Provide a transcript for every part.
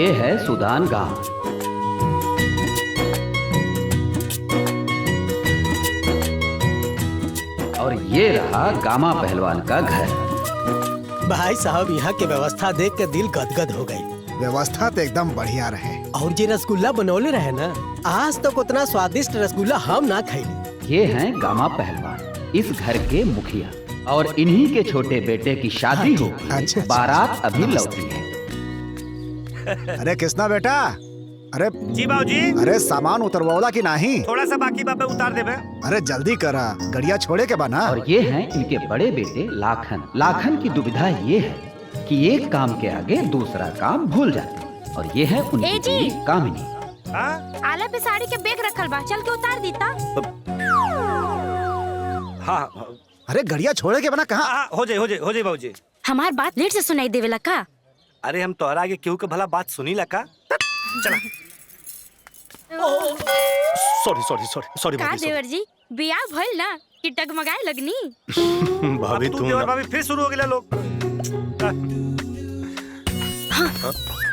ये है सुदान गांव। और ये रहा गामा पहलवान का घर। भाई साहब, यहाँ की व्यवस्था देख के दिल गदगद हो गई। व्यवस्था तो एकदम बढ़िया रहे। और ये रसगुल्ला बनौले रहे ना, आज तक उतना स्वादिष्ट रसगुल्ला हम ना खाई। ये हैं गामा पहलवान, इस घर के मुखिया, और इन्हीं के छोटे बेटे की शादी हो गई। अच्छा। बारात अभी लौटी है। अरे किसना बेटा? अरे जी बाबूजी। अरे सामान उतरवाओला की नहीं? थोड़ा सा बाकी बाबा उतार देबे। अरे जल्दी करा, गड़िया छोड़े के बना। और ये हैं इनके बड़े बेटे लाखन। लाखन की दुविधा ये है कि एक काम के आगे दूसरा काम भूल जाते हैं। और ये है उनकी बीवी कामिनी। आला पे साड़ी के बैग रखल बा, चल के उतार दीता। हाँ अरे गड़िया छोड़े के बना कहाँ? हो जाए बाबूजी। हमार बात लेट से सुनाई देवेला का? अरे हम तोहरा आगे केहू के भला बात सुनी ला का? चला। सॉरी का देवर जी, बियाह भइल ना कि टगमगाए लगनी? भाभी तू देवर भाभी फिर शुरू हो गया लोग। हाँ,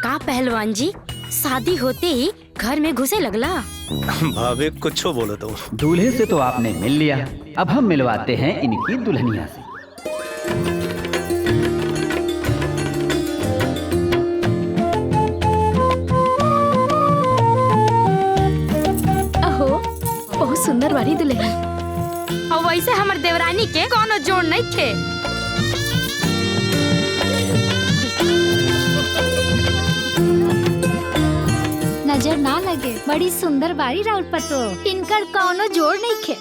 का पहलवान जी, शादी होते ही घर में घुसे लगला? भाभी कुछ बोलो तो। दूल्हे से तो आपने मिल लिया, अब हम मिलवाते हैं इनकी दुल्हनिया से। बहुत सुंदर वाली दुल्हन। और वैसे हमर देवरानी के कोनो जोड़ नहीं थे। नजर ना लगे, बड़ी सुंदर बाड़ी राउत पतो, इनकर कोनो जोड़ नहीं खे।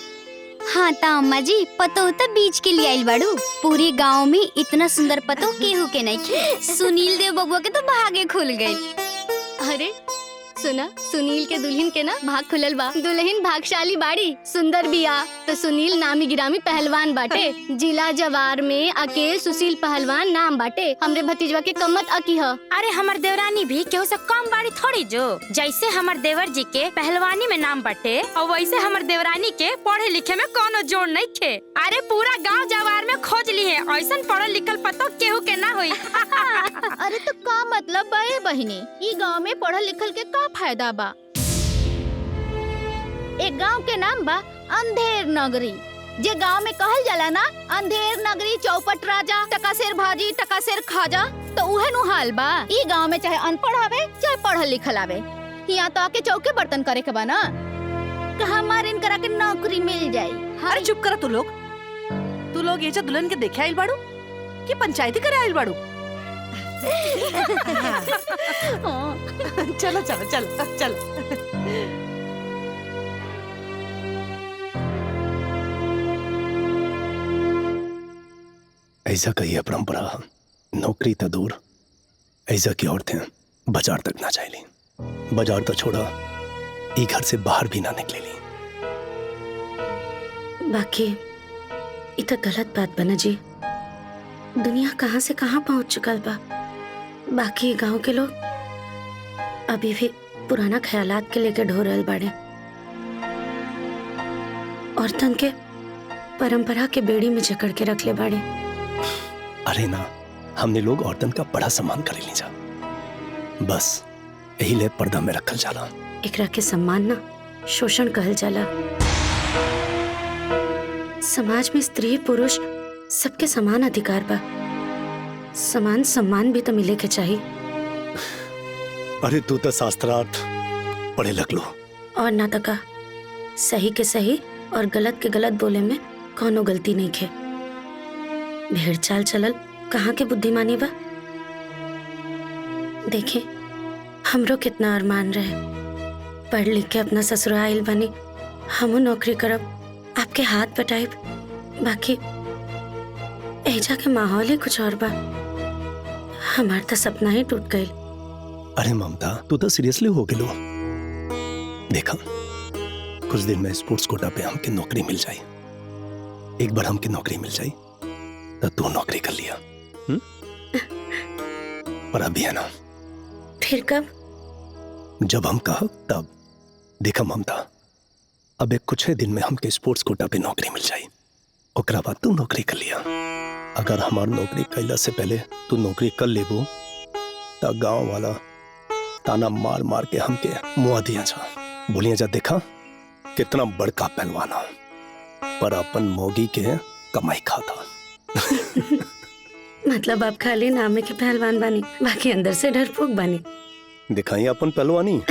हाँ ता अम्मा जी, पतो तो बीच के लिए आइल बाड़ू। पूरी गांव में इतना सुंदर पतो केहू के नहीं खे। सुनील देव बबुआ के तो भागे खुल गए। अरे सुना, सुनील के दुल्हन के ना भाग खुलल बा। दुल्हन भागशाली बाड़ी, सुंदर बिया। तो सुनील नामी गिरामी पहलवान बाटे। जिला जवार में अकेले सुशील पहलवान नाम बाटे। हमरे भतीजवा के कमत अकी ह। अरे हमर देवरानी भी केहू से कम बाड़ी थोड़ी जो। जैसे हमर देवर जी के पहलवानी में नाम बाटे, और वैसे हमर देवरानी के पढ़े लिखे में कोनो जोड़ नहीं थे। अरे पूरा गांव जवार में खोज ली है, ऐसा पढ़ल लिखल पतो केहू के ना हुई। अरे तो का मतलब बा ए बहिनी, ई गांव में पढ़ल लिखल के का फायदा बा? एक गांव के नाम बा अंधेर नगरी। जे गांव में कहल जाला ना, अंधेर नगरी चौपट राजा, टकासेर भाजी टकासेर खाजा, तो उहे नु हाल बा। ई गांव में चाहे अनपढ़ आवे चाहे पढ़ल लिखल आवे, यहाँ तो आके चौके बर्तन करे के बा ना। हमारे इनकरा के नौकरी मिल जाई। अरे चुप करा तू लोग ये जो दुल्हन के देखे आइल बाड़ू कि पंचायती करे आइल बाड़ू? चलो चलो चलो चलो। ऐसा कही है परंपरा, नौकरी तो दूर, ऐसा की औरतें बाजार तक ना जाए ली। बाजार तो छोड़ा, ये घर से बाहर भी ना निकले ली। बाकी ये तो गलत बात बना जी। दुनिया कहाँ से कहाँ पहुंच चुकल बा। बाकी गांव के लोग अभी भी पुराना ख्यालात के लेके ढो रहल बाड़े। औरतन के परंपरा के बेड़ी में जकड़ के रख ले बाड़े। अरे ना, हमने लोग औरतन का बड़ा सम्मान कर ली जा, बस यही ले पर्दा में रखल जाला। एकरा के सम्मान ना, शोषण कहल जाला। समाज में स्त्री पुरुष सबके समान अधिकार बा, समान सम्मान भी तो मिले के चाहिए। अरे तू तो शास्त्रार्थ पढ़े लग लो। और ना तका, सही के सही और गलत के गलत बोले में कोनो गलती नहीं खे। भेड़ चाल चलल कहाँ के बुद्धिमानी बा। देखे हमरो कितना अरमान रहे, पढ़ लिख के अपना ससुराल आइल बनी, हमू नौकरी करब, आपके हाथ बटाइब। बाकी एजा के माहौल ही कुछ और बा। हमार तो सपना ही टूट गई। अरे ममता, तू तो सीरियसली हो गेलो। देखा, कुछ दिन में स्पोर्ट्स कोटा पे हमके नौकरी मिल जाए। एक बार हमके नौकरी मिल जाए तो तू नौकरी कर लिया। पर अभी है ना। फिर कब? जब हम कहा तब। देखा ममता, अब एक कुछ दिन में हमके स्पोर्ट्स कोटा पे नौकरी मिल जाए, ओकरा बाद तू नौकरी कर लिया। अगर हमार नौकरी कैला से पहले तू नौकरी कर लेबो तो गांव वाला ताना मार मार के हमके मुआ दिया जा। बोलिया जा देखा कितना बड़का पहलवाना पर अपन मोगी के कमाई खाता। मतलब आप खाली नामे के पहलवान बानी, बाकी अंदर से डरपोक बानी। दिखाई अपन पहलवानी।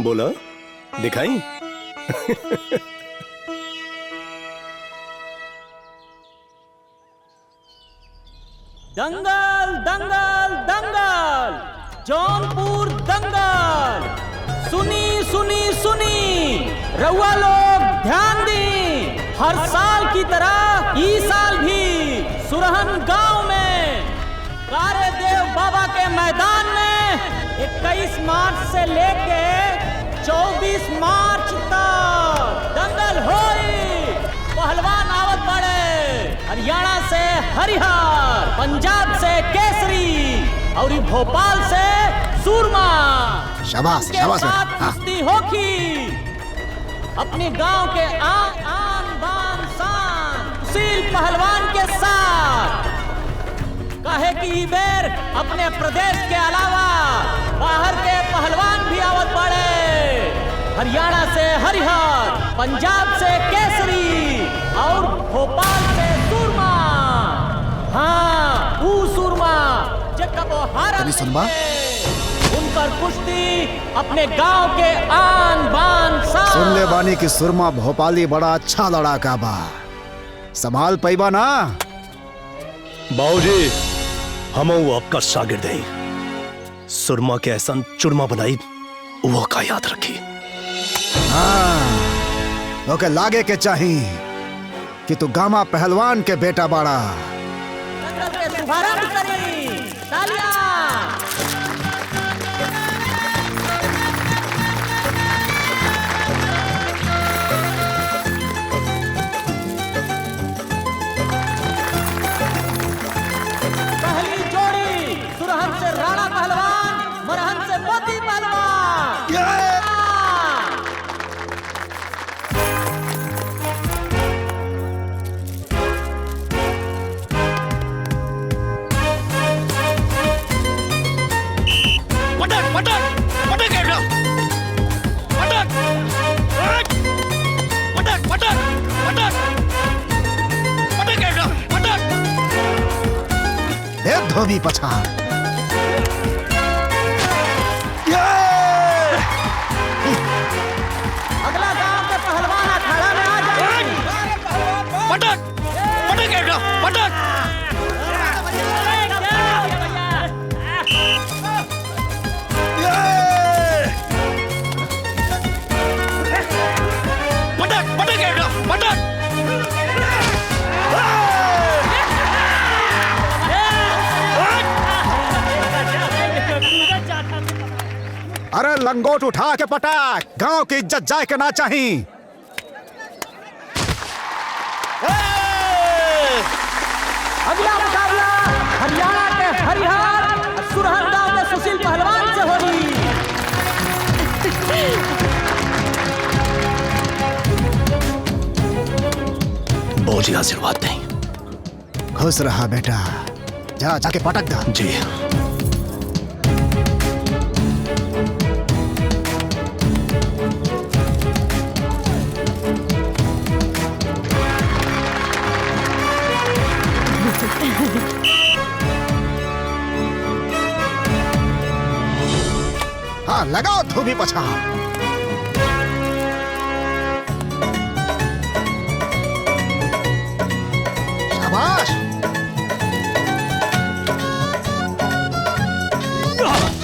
बोला दिखाई। दंगल दंगल दंगल, जौनपुर दंगल। सुनी सुनी सुनी रउआ लोग ध्यान दी, हर साल की तरह इस साल भी सुरहन गांव में कारेदेव बाबा के मैदान में 21 मार्च से लेके 24 मार्च तक दंगल होई। पहलवान आवत बड़े हरियाणा से हरिहर, पंजाब से केसरी और भोपाल से सूरमा। शाबाश शाबाश बेटा। कुश्ती होगी अपने गांव के आन बान शान सुशील पहलवान के साथ। कहे कि ई बेर अपने प्रदेश के अलावा बाहर के पहलवान भी आवत पड़े। हरियाणा से हरिहर, पंजाब से केसरी और भोपाल से सूरमा। हाँ वो सूरमा जब हारा उनकर कुश्ती अपने गांव के आन बान शान। सुन ले बानी की सुरमा भोपाली बड़ा अच्छा लड़ाका बा, संभाल पैबा ना। बाबूजी हम आपका शागिर्द है, सुरमा के ऐसा चुरमा बनाई वो का याद रखी। हाँ ओके लागे के चाही कि तू गामा पहलवान के बेटा बाड़ा। शुभारंभ करी, तालियां। पहली जोड़ी सुरहन से राणा पहलवान, मरहन से मोती पहलवान। धोबी पछाड़। अगला गांव के पहलवान अखाड़ा में आ जाए। पटक पटक पटक। पटक पटक पटक। अरे लंगोट उठा के पटाक, गांव की इज्जत जाए के ना चाही। अगला मुकाबला हरियाणा के हरिहर सुरहन गांव के सुशील पहलवान से होगी। बाबूजी आशीर्वाद दें। खुश रहा बेटा, जा जाके पटक दा। जी हाँ लगाओ धोबी पछाड़। शाबाश।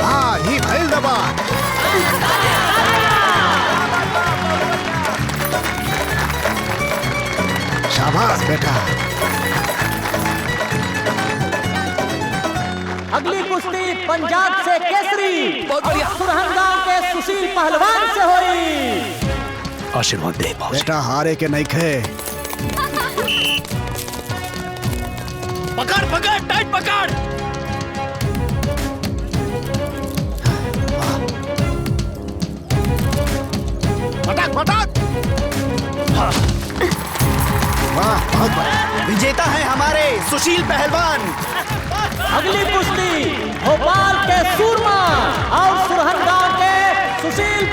हाँ ही भइल दबा। शाबाश बेटा। अगली कुश्ती पंजाब से केसरी और सुरहन गांव के सुशील पहलवान से हुई। आशीर्वाद दे बेटा, हारे के नहीं खे। पकड़ पकड़ टाइट पकड़। पटक पटक। वाह बहुत बढ़िया। विजेता है हमारे सुशील पहलवान।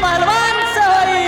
पहलवान से होई।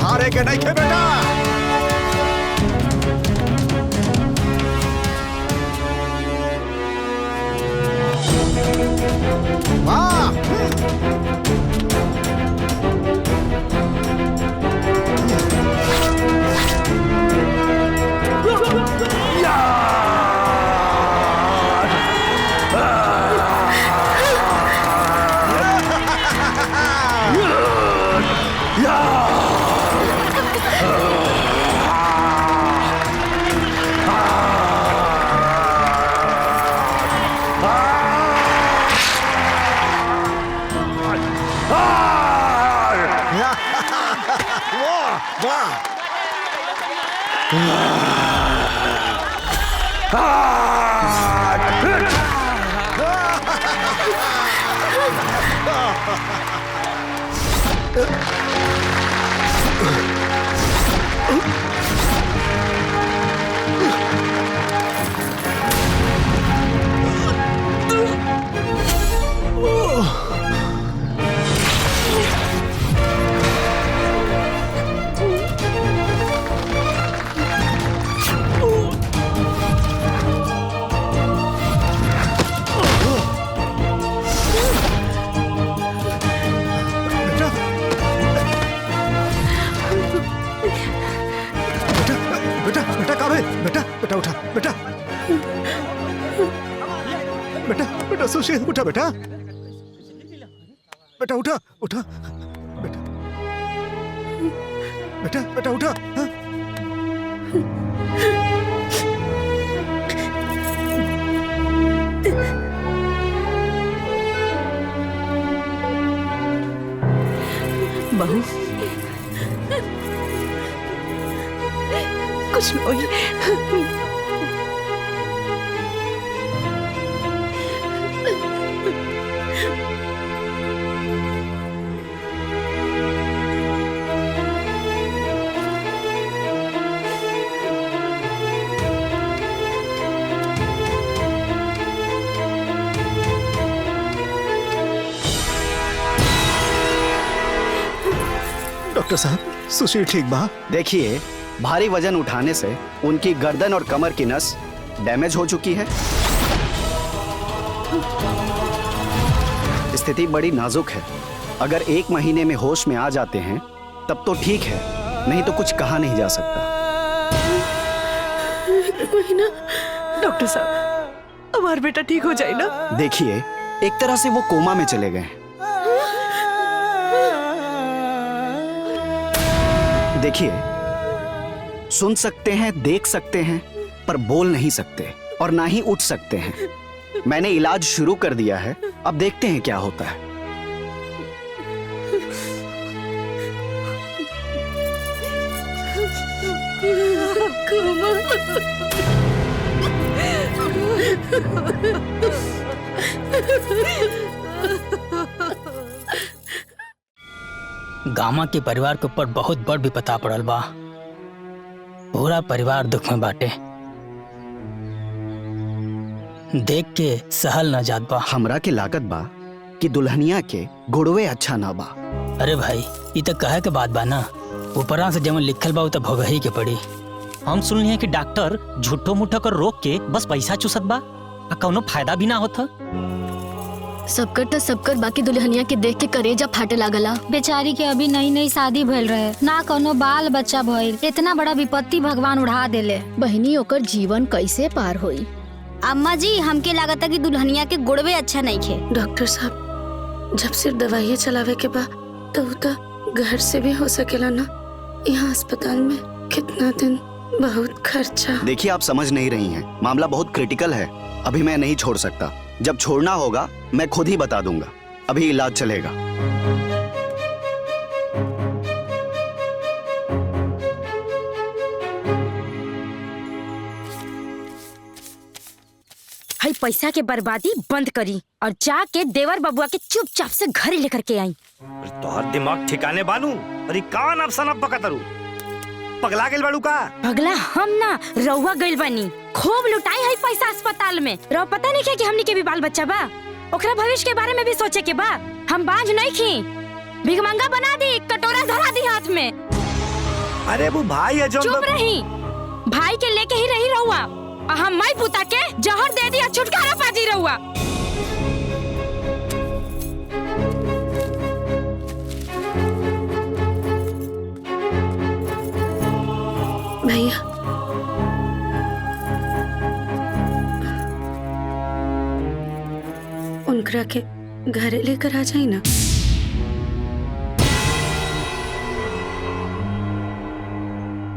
हारे के नहीं खे बेटा। बेटा उठा बेटा बेटा बेटा सुशील उठा बेटा बेटा उठा उठा बेटा बेटा बेटा उठा हाँ? बहू कुछ नहीं। डॉक्टर साहब सुशील ठीक बा? देखिए भारी वजन उठाने से उनकी गर्दन और कमर की नस डैमेज हो चुकी है। स्थिति बड़ी नाजुक है। अगर 1 महीने में होश में आ जाते हैं तब तो ठीक है, नहीं तो कुछ कहा नहीं जा सकता। 1 महीना? डॉक्टर साहब हमारा बेटा ठीक हो जाए ना? देखिए एक तरह से वो कोमा में चले गए हैं। देखिए सुन सकते हैं, देख सकते हैं, पर बोल नहीं सकते और ना ही उठ सकते हैं। मैंने इलाज शुरू कर दिया है, अब देखते हैं क्या होता है। गामा के परिवार के ऊपर बहुत बड़ विपदा पड़ल बा। पूरा परिवार दुख में बाटे। देख के सहल न जात बा। हमरा के लागत बा कि दुल्हनिया के गुड़वे अच्छा ना बा। अरे भाई ये तो कहे के बात बा ना, ऊपरा से जमन लिखल बा तो भोगही के पड़ी। हम सुनली है कि डॉक्टर झूठो मूठो कर रोक के बस पैसा चूसत बा, कौनो फायदा भी ना होता। सबकर तो सबकर बाकी दुल्हनिया के देख के करेजा फाटे लागला। बेचारी के अभी नई नई शादी भइल रहे, ना कोनो बाल बच्चा भइल, इतना बड़ा विपत्ति भगवान उड़ा देले। बहनी ओकर जीवन कैसे पार होई? अम्मा जी हमके लागता कि दुल्हनिया के गुड़वे अच्छा नहीं खे। डॉक्टर साहब जब सिर्फ दवाइयाँ चलावे के बाद तो घर से भी हो सकेला ना। यहाँ अस्पताल में कितना दिन बहुत खर्चा। देखिए आप समझ नहीं रही हैं, मामला बहुत क्रिटिकल है। अभी मैं नहीं छोड़ सकता, जब छोड़ना होगा मैं खुद ही बता दूंगा। अभी इलाज चलेगा। हाई पैसा के बर्बादी बंद करी और जाके देवर बबुआ के चुपचाप से घरे लेकर के आई। तोहर दिमाग ठिकाने बानू। अरे कान अब सनब बकतरू पगला गेल बाड़ू का? पगला हम ना रउआ गइल बानी। खूब लुटाई है पैसा अस्पताल में। रउआ पता नहीं क्या कि हमनी के भी बाल बच्चा बा, ओकरा भविष्य के बारे में भी सोचे के बा। हम बांझ नहीं खी, भिगमंगा बना दी, कटोरा धरा दी हाथ में। अरे वो भाई है जो। चुप रही, भाई के लेके ही रही रहुआ। हम माई पुता के जहर दे दिया, छुटकारा पाजी रहुआ। भैया उनकरा के घरे लेकर आ जाए ना।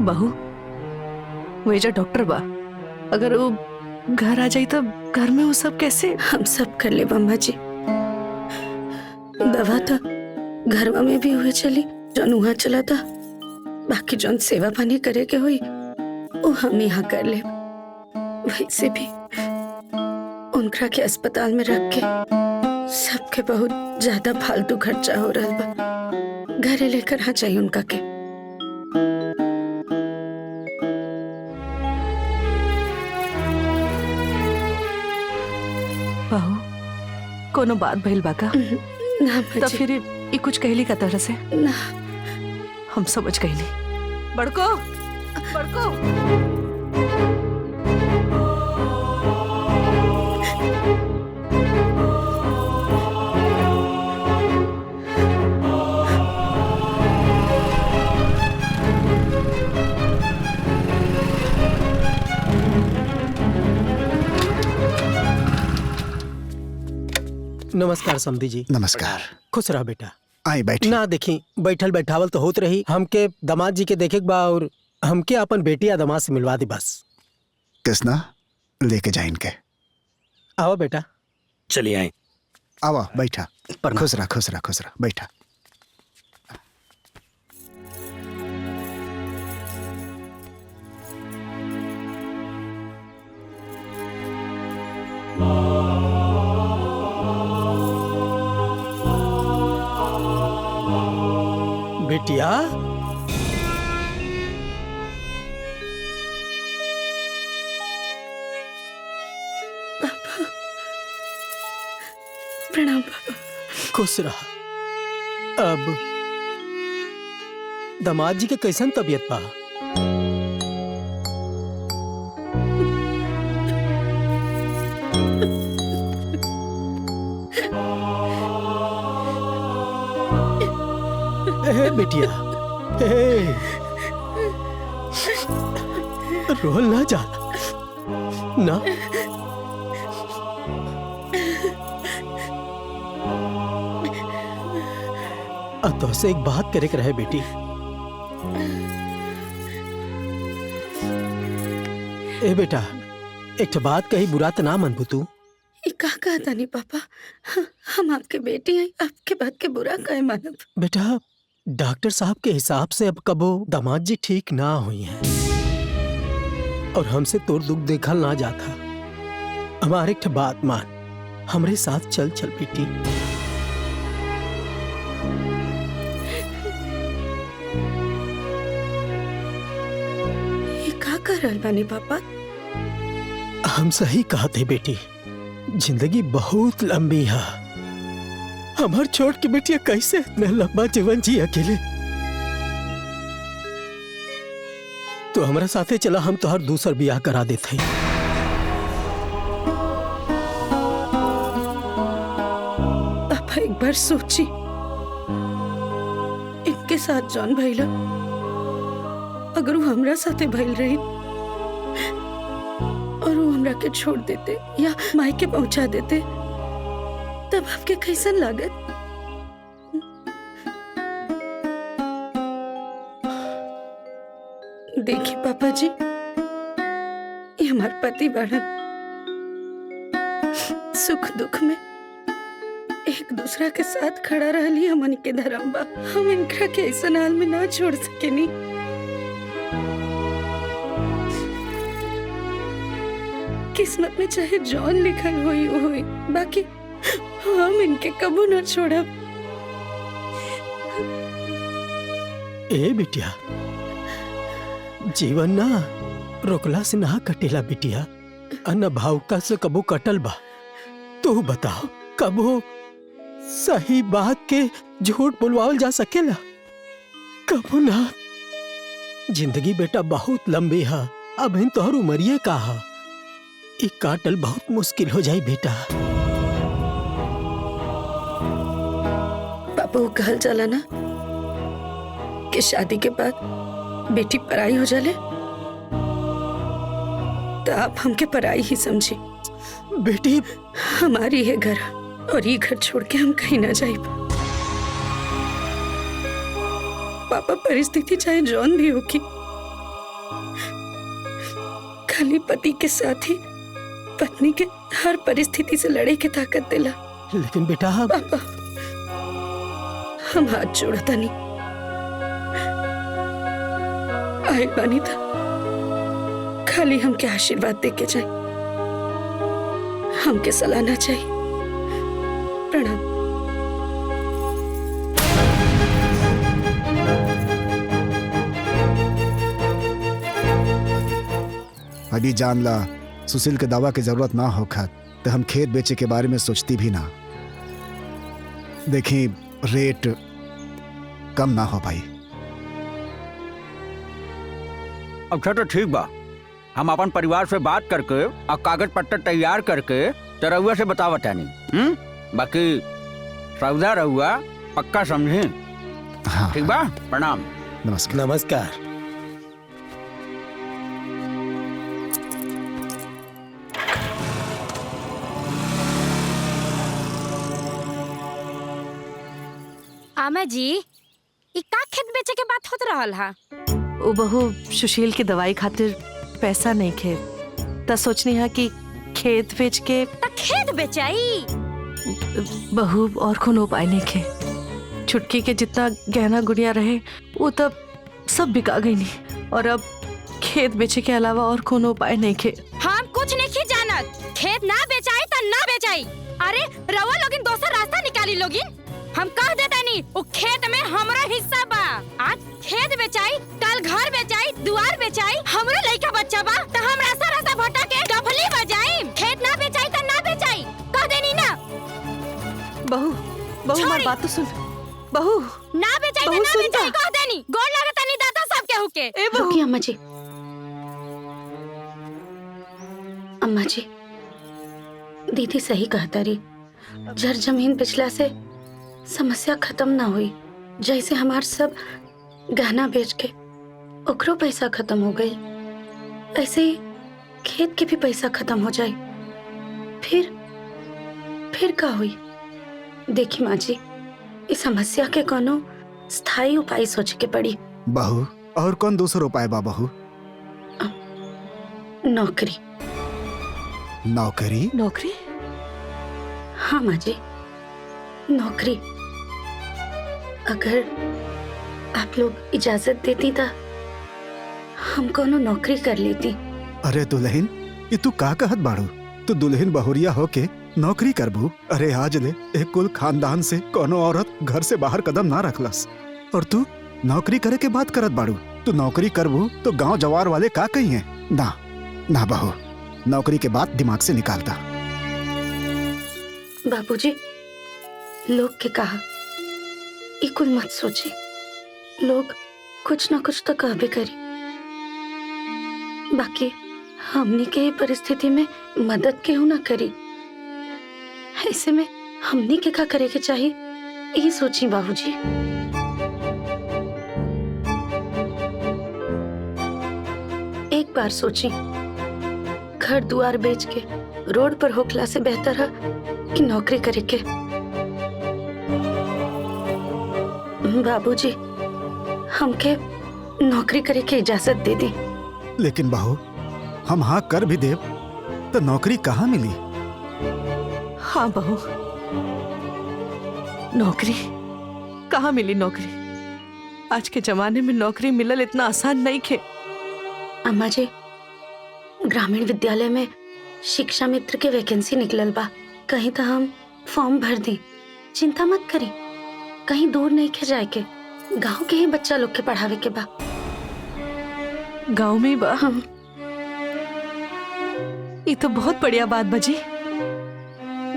बहू वो एजा डॉक्टर बा, अगर वो घर आ जाई तो घर में वो सब कैसे? हम सब कर ले बम्बा जी। दवा तो घरवा में भी हुए चली, जौन वहाँ चला था। बाकी जौन सेवा पानी करे के हुई वो हम यहाँ कर ले। वैसे भी उनकरा के अस्पताल में रख के सबके बहुत ज्यादा फालतू खर्चा हो रहा बा। घरे लेकर आ जाइए उनका के। बहू कोनो बात भइल बा का? ना तो फिर ये कुछ कहली का तरह से? ना हम समझ गईली। बड़को बड़को नमस्कार समधी जी। नमस्कार। खुश रहा बेटा। आई बैठी। ना देखी बैठल बैठावल तो होत रही। हमके दामाद जी के देखे बा और हमके अपन बेटी या दामाद से मिलवा दी बस। किसना लेके जाए इनके। आओ बेटा। चलिए आए। आवा बैठा। खुश रहा खुश रहा खुश रहा बैठा। बेटिया प्रणाम पापा। खुश रहा। अब दामाद जी के कैसन तबीयत बा? हे बेटिया, हे रोल ना जा ना। अब तो से एक बात करे के रहे बेटी। ए बेटा, एक बात कही बुरा तो ना मनबू तू। ये का कहता नहीं पापा, हम आपके बेटी हैं, आपके बात के बुरा कहे मानब। बेटा डॉक्टर साहब के हिसाब से अब कबो दामाद जी ठीक ना हुई हैं और हमसे तोर दुख देखल ना जाता। हमारे एक बात मान, हमरे साथ चल चल बेटी। ये का कर रहल बानी पापा? हम सही कहते बेटी, जिंदगी बहुत लंबी है। हमार छोड़ के बेटिया कैसे इतना लंबा जीवन जी अकेले। तो हमारे साथे चला, हम तो हर दूसर ब्याह करा देते हैं। अब एक बार सोची, इनके साथ जौन भइला, अगर वो हमरा साथे भइल रही और वो हमरा के छोड़ देते या मायके पहुंचा देते, तब आपके कैसन लागत? देखिए पापा जी, ये हमारे पति बाड़न, सुख दुख में एक दूसरा के साथ खड़ा रहली हमन के धर्म बा। हम इनकरा के ऐसा हाल में ना छोड़ सकेनी। किस्मत में चाहे जौन लिखल होई वो होई, बाकी हम इनके कबू ना छोड़ब। ए बिटिया, जीवन ना रोकला से ना कटेला बिटिया, अन्न भावका से कबू कटल बा। तू बताओ, कबू सही बात के झूठ बुलवावल जा सकेला? कबू ना। जिंदगी बेटा बहुत लंबी है, अब इन तोहर उमरिए का है, ई काटल बहुत मुश्किल हो जाई बेटा। पापा वो कहल जाला ना कि शादी के बाद बेटी पराई हो जाले, तो आप हमके पराई ही समझी। बेटी हमारी है घर, और ये घर छोड़ के हम कहीं ना जाए। पापा परिस्थिति चाहे जौन भी होगी, खाली पति के साथ ही पत्नी के हर परिस्थिति से लड़े के ताकत दिला। लेकिन बेटा पापा, हम हाथ जोड़ता नहीं, आए बानी था खाली हमके आशीर्वाद दे के जाए, हमके सलाहना चाहिए। प्रणाम। अभी जान ला, सुशील के दवा की जरूरत ना हो खत तो हम खेत बेचे के बारे में सोचती भी ना। देखी रेट कम ना हो भाई। अच्छा तो ठीक बा, हम अपन परिवार से बात करके और कागज पत्तर तैयार करके तरहुआ से बतावत तानी। बाकी सौदा रहुआ पक्का समझे। हाँ, ठीक बा, प्रणाम। नमस्कार। नमस्कार। आमा जी, ई का खेत बेचे के बात होत रहल हा? ओ बहू, सुशील की दवाई खातिर पैसा नहीं खे, त सोचनी है कि खेत बेच के। त खेत बेचाई? बहू और कोनो उपाय नहीं खे। छुटकी के जितना गहना गुड़िया रहे वो तब सब बिका गई नहीं, और अब खेत बेचे के अलावा और कोनो उपाय नहीं खे। हम कुछ नहीं जानत, खेत ना बेचाई त ना बेचाई। अरे रवा लोगिन दोसर रास्ता निकाली लोगिन। हम कह देता नहीं, वो खेत में हमरा हिस्सा बा। आज खेत बेचाई, कल घर बेचाई, दुआर बेचाई, हमरो लइका बच्चा बा त हम रास्ता रास्ता भटक के डफली बजाई। खेत ना बेचाई त ना बेचाई, कह देनी ना। बहू, बहू हमारी बात तो सुन। बहू ना बेचाई त ना बेचाई, कह देनी। गोड़ लागत नहीं दाता सब के हुके। ए बहू। अम्मा जी, अम्मा जी, दीदी सही कहता रही। जर जमीन बेचला से समस्या खत्म ना हुई। जैसे हमार सब गहना बेच के ओकरो पैसा खत्म हो गई, ऐसे ही खेत के भी पैसा खत्म हो जाए। फिर का हुई? देखी माँ जी, इस समस्या के कोनो स्थायी उपाय सोच के पड़ी। बहू, और कौन दूसरा उपाय बा बहू? नौकरी। नौकरी? नौकरी? हाँ माँ जी, नौकरी। अगर आप लोग इजाजत देती तो हम कोनो नौकरी कर लेती। अरे दुल्हन, ये तू का कहत बाड़ू? तू दुल्हन बहुरिया होके नौकरी करबू। अरे आज ले एक कुल खानदान से कोनो औरत घर से बाहर कदम ना रखलस और तू नौकरी करे के बात करत बाड़ू। तू नौकरी करबू तो गांव जवार वाले का कही है? ना ना बहू, नौकरी के बात दिमाग से निकालता। बाबूजी, लोग के कहा इकुल मत सोची, लोग कुछ ना कुछ तो कहबे करी। बाकी हमनी के ये परिस्थिति में मदद केहू ना करी, ऐसे में हमनी के का करे के चाहिए यही सोची बाबूजी। एक बार सोची, घर दुआर बेच के रोड पर होखला से बेहतर है कि नौकरी करे के। बाबूजी, हमके नौकरी करे के इजाजत दे दी। लेकिन बहू, हम हाँ कर भी देव तो नौकरी कहाँ मिली? हाँ बहू, नौकरी कहाँ मिली? नौकरी आज के जमाने में नौकरी मिलल इतना आसान नहीं खे। अम्मा जी, ग्रामीण विद्यालय में शिक्षा मित्र के वैकेंसी निकलल बा, कहीं तो हम फॉर्म भर दी। चिंता मत करी, कहीं दूर नहीं के जाए के, गांव के ही बच्चा लोग के पढ़ावे के बा। गांव में बा? हम ये तो बहुत बढ़िया बात बजी,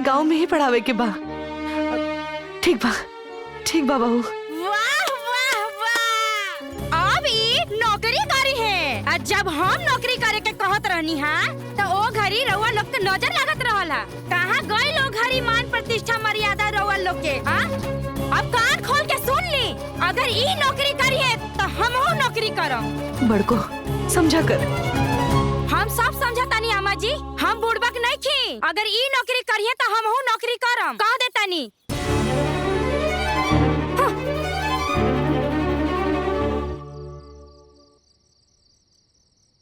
गांव में ही पढ़ावे के बा। ठीक बा, ठीक बा बहू। वाह वाह वाह, अब ई नौकरी करी है। और जब हम नौकरी करे के कहत रहनी हां तो ओ घरी रउआ लोग के नजर लागत रहला। कहां गई लोग घरी मान प्रतिष्ठा मर्यादा रउआ लोग के? हां, अब कान खोल के सुन ली, अगर ई नौकरी करी है तो हमहू नौकरी करम। बड़को समझा कर। हम सब समझतानी अम्मा जी, हम बुड़बक नहीं थी। अगर ई नौकरी करिए तो हमहू नौकरी करम, कह देतानी।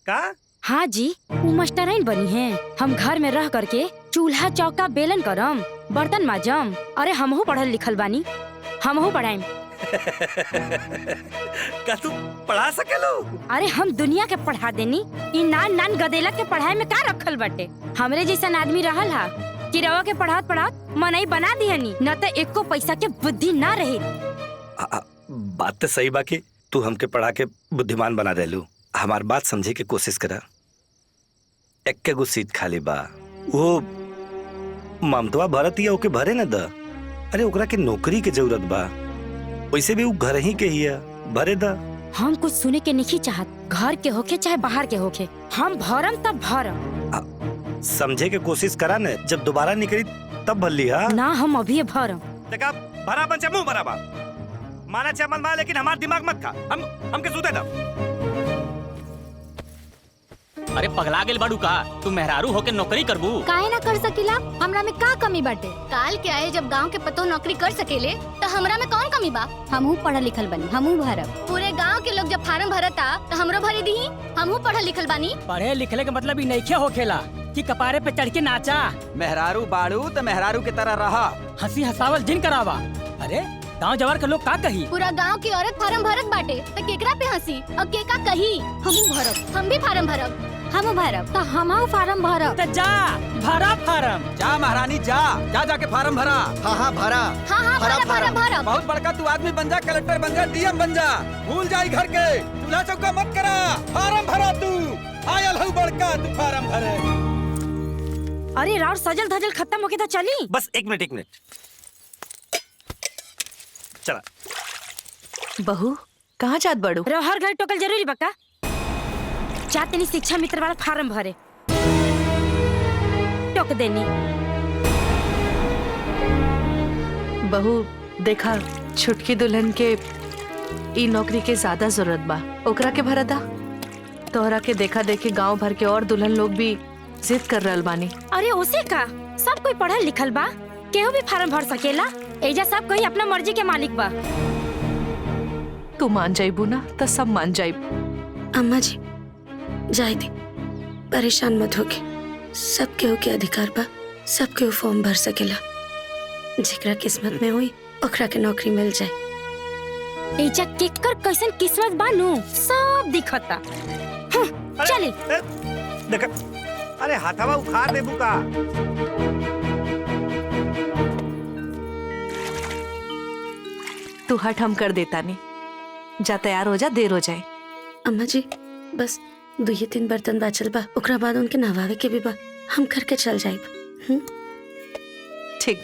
का? हाँ जी, वो मास्टराइन बनी है। हम घर में रह करके चूल्हा चौका बेलन करम, बर्तन माजम। अरे हमहू पढ़ल लिखल बानी, हमहू पढ़ाएम। का तू पढ़ा सकेलो? अरे हम दुनिया के पढ़ा देनी। इ नान नान गदेला के पढ़ाई में का रखल बटे? हमरे जैसन आदमी रहल हा कि रवा के पढ़ात पढ़ात मनई बना दिहनी, न तो एको पैसा के बुद्धि ना रही। बात तो सही बा कि तू हमके पढ़ा के बुद्धिमान बना देलू। हमार बात समझे के कोशिश करा। एक्के गो सीट खाली बा, वो ममतवा भरत ही ओके भरे न द। अरे ओकरा के नौकरी के जरूरत बा, वैसे भी वो घर ही के ही भरे द। हम कुछ सुने के नहीं चाहत, घर के होके चाहे बाहर के होके, हम भरम तब भरम। समझे के कोशिश करा न, जब दोबारा निकली तब भल्ली। हा ना, हम अभी भरम। देखा, भरा बन मुंह भरा बा, माना चाहे मत माना, लेकिन हमार दिमाग मत खा। हमके सूते द। अरे पगला गेल बाड़ू का? तू मेहरारू होके नौकरी करबू? काहे ना कर सकीला? हमरा में का कमी बाटे? काल के आए जब गांव के पतो नौकरी कर सकेले तो हमरा में कौन कमी बा? हमहू पढ़ल लिखल बनी, हमहू भरब। पूरे गांव के लोग जब फार्म भरता तो हमरो भरी दी। हमहू पढ़ल लिखल बानी। पढ़े लिखले के मतलब ई नइखे होखेला कि कपारे पे चढ़ के नाचा। मेहरारू बाड़ू तो मेहरारू की तरह रहा, हंसी हंसावल जिन करावा। अरे गांव जवार के लोग का कही? पूरा गांव की औरत फार्म भरत बाटे तो केकरा पे हंसी और के का कही? हमहू भरब, हम भी फार्म भरब। हमहू भरब। तो हमहू फार्म भरब। तो जा भरा फार्म। जा महारानी जा, जा जाके फार्म भरा। हाँ हाँ भरा। हाँ हाँ भरब भरब। बहुत बड़का तू आदमी बन जा, कलेक्टर बन जा, डीएम बन जा। भूल जाई घर के, चूल्हा चौका मत करा, फार्म भरा तू। आयल हूँ बड़का, तू फार्म भरे। अरे राउर सजल धजल खत्म होके तो चली। बस एक मिनट। चला बहू, कहाँ जात बड़ू? हर घर टोकल जरूरी बका? जाते नहीं शिक्षा मित्र वाला फार्म भरे, टोक देनी। बहू देखा, छुटकी दुल्हन के ई नौकरी के ज्यादा जरूरत बा, ओकरा के भरदा। तोहरा के देखा देखी गांव भर के और दुल्हन लोग भी जिद कर रहल बानी। अरे उसे का, सब कोई पढ़ल लिखल बा, केहू भी फार्म भर सकेला। एजा सब कोई अपना मर्जी के मालिक बा। तू मान जाइबू ना तो सब मान जाइब। अम्मा जी, जाए दे, परेशान मत होके। सब केहू के अधिकार बा, सब केहू फॉर्म भर सकेला। जेकरा किस्मत में हुई ओकरा के नौकरी मिल जाए। एजा केकर कैसन किस्मत बानू सब दिखता। चली। देखा, अरे हाथवा उखाड़ दे बुका। तू हट, हम कर देता नहीं। जा तैयार हो जा, देर हो जाए। अम्मा जी बस 2-3 बर्तन बाचल बा, ओकरा बाद उनके नहवावे के भी बा, हम करके चल जाइब। ठीक।